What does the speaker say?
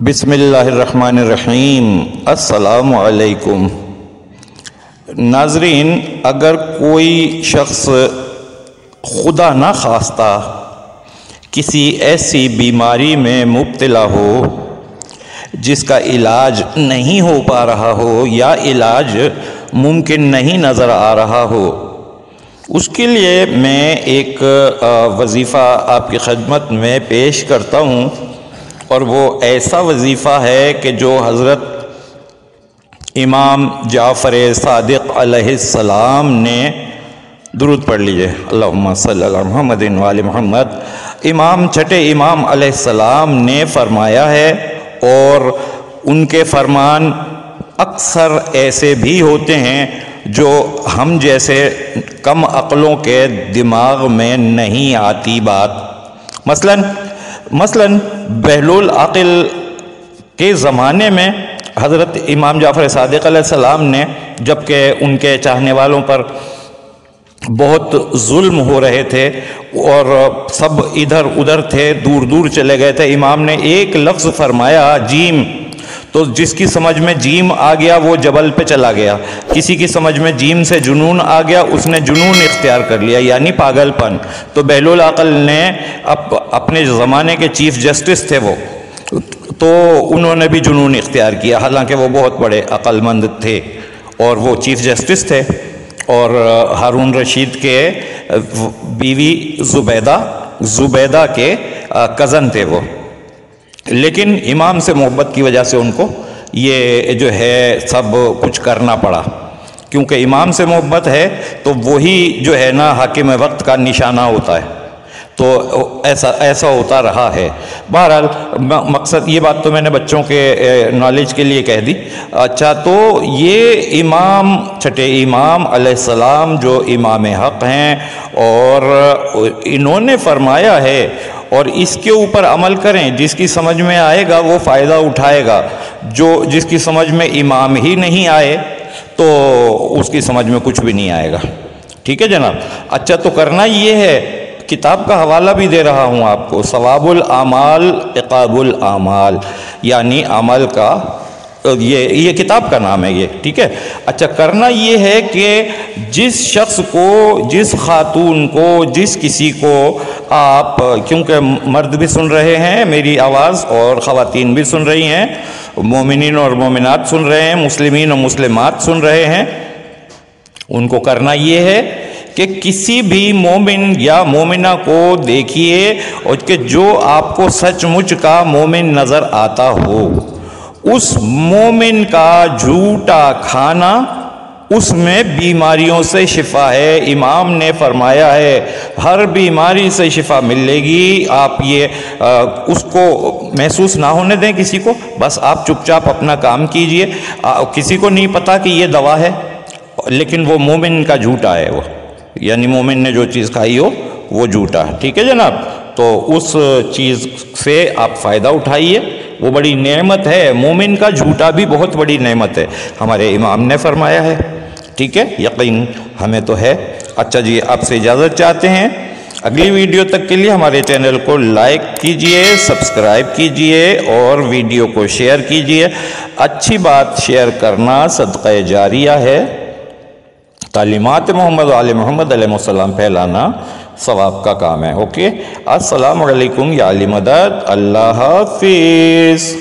بسم اللہ الرحمن الرحیم۔ السلام علیکم ناظرین، اگر کوئی شخص خدا نہ خواستہ کسی ایسی بیماری میں مبتلا ہو جس کا علاج نہیں ہو پا رہا ہو یا علاج ممکن نہیں نظر آ رہا ہو، اس کے لیے میں ایک وظیفہ آپ کی خدمت میں پیش کرتا ہوں، اور وہ ایسا وظیفہ ہے کہ جو حضرت امام جعفر صادق علیہ السلام نے، درود پڑھ لیجئے، اللہم صلی علی محمد وآل محمد، امام چھٹے امام علیہ السلام نے فرمایا ہے، اور ان کے فرمان اکثر ایسے بھی ہوتے ہیں جو ہم جیسے کم عقلوں کے دماغ میں نہیں آتی بات۔ مثلاً بہلول عاقل کے زمانے میں حضرت امام جعفر صادق علیہ السلام نے، جبکہ ان کے چاہنے والوں پر بہت ظلم ہو رہے تھے اور سب ادھر ادھر تھے، دور دور چلے گئے تھے، امام نے ایک لفظ فرمایا جیم، تو جس کی سمجھ میں جیم آ گیا وہ جبل پہ چلا گیا، کسی کی سمجھ میں جیم سے جنون آ گیا، اس نے جنون اختیار کر لیا، یعنی پاگل پن۔ تو بہلول عاقل نے اپنے زمانے کے چیف جسٹس تھے وہ، تو انہوں نے بھی جنون اختیار کیا، حالانکہ وہ بہت بڑے عقل مند تھے اور وہ چیف جسٹس تھے، اور ہارون رشید کے بیوی زبیدہ کے کزن تھے وہ، لیکن امام سے محبت کی وجہ سے ان کو یہ جو ہے سب کچھ کرنا پڑا، کیونکہ امام سے محبت ہے تو وہی جو ہے نا حاکم وقت کا نشانہ ہوتا ہے، تو ایسا ہوتا رہا ہے۔ بہرحال مقصد یہ بات تو میں نے بچوں کے نالج کے لیے کہہ دی۔ اچھا، تو یہ امام چھٹے امام علیہ السلام جو امام حق ہیں، اور انہوں نے فرمایا ہے، اور اس کے اوپر عمل کریں، جس کی سمجھ میں آئے گا وہ فائدہ اٹھائے گا، جس کی سمجھ میں امام ہی نہیں آئے تو اس کی سمجھ میں کچھ بھی نہیں آئے گا۔ ٹھیک ہے جناب؟ اچھا، تو کرنا یہ ہے، کتاب کا حوالہ بھی دے رہا ہوں آپ کو، ثواب الاعمال عقاب الاعمال، یعنی عمل کا یہ کتاب کا نام ہے یہ، ٹھیک ہے؟ اچھا، کرنا یہ ہے کہ جس شخص کو، جس خاتون کو، جس کسی کو آپ، کیونکہ مرد بھی سن رہے ہیں میری آواز اور خواتین بھی سن رہی ہیں، مومنین اور مومنات سن رہے ہیں، مسلمین اور مسلمات سن رہے ہیں، ان کو کرنا یہ ہے کہ کسی بھی مومن یا مومنہ کو دیکھیے، اور کہ جو آپ کو سچ مچ کا مومن نظر آتا ہو، اس مومن کا جھوٹا کھانا، اس میں بیماریوں سے شفا ہے۔ امام نے فرمایا ہے ہر بیماری سے شفا ملے گی، آپ یہ اس کو محسوس نہ ہونے دیں کسی کو، بس آپ چپ چاپ اپنا کام کیجئے، کسی کو نہیں پتا کہ یہ دوا ہے، لیکن وہ مومن کا جھوٹا ہے، وہ یعنی مومن نے جو چیز کھائی ہو وہ جھوٹا ہے۔ ٹھیک ہے جناب؟ تو اس چیز سے آپ فائدہ اٹھائیے، وہ بڑی نعمت ہے، مومن کا جھوٹا بھی بہت بڑی نعمت ہے، ہمارے امام نے فرمایا ہے۔ ٹھیک ہے؟ یقین ہمیں تو ہے۔ اچھا جی، آپ سے اجازت چاہتے ہیں، اگلی ویڈیو تک کے لیے ہمارے چینل کو لائک کیجئے، سبسکرائب کیجئے اور ویڈیو کو شیئر کیجئے۔ اچھی بات شیئر کرنا صدقہ جاریہ ہے، تعلیمات محمد آل محمد علیہ السلام پھیلانا ثواب کا کام ہے۔ اوکے، السلام علیکم یا علی مدد، اللہ حافظ۔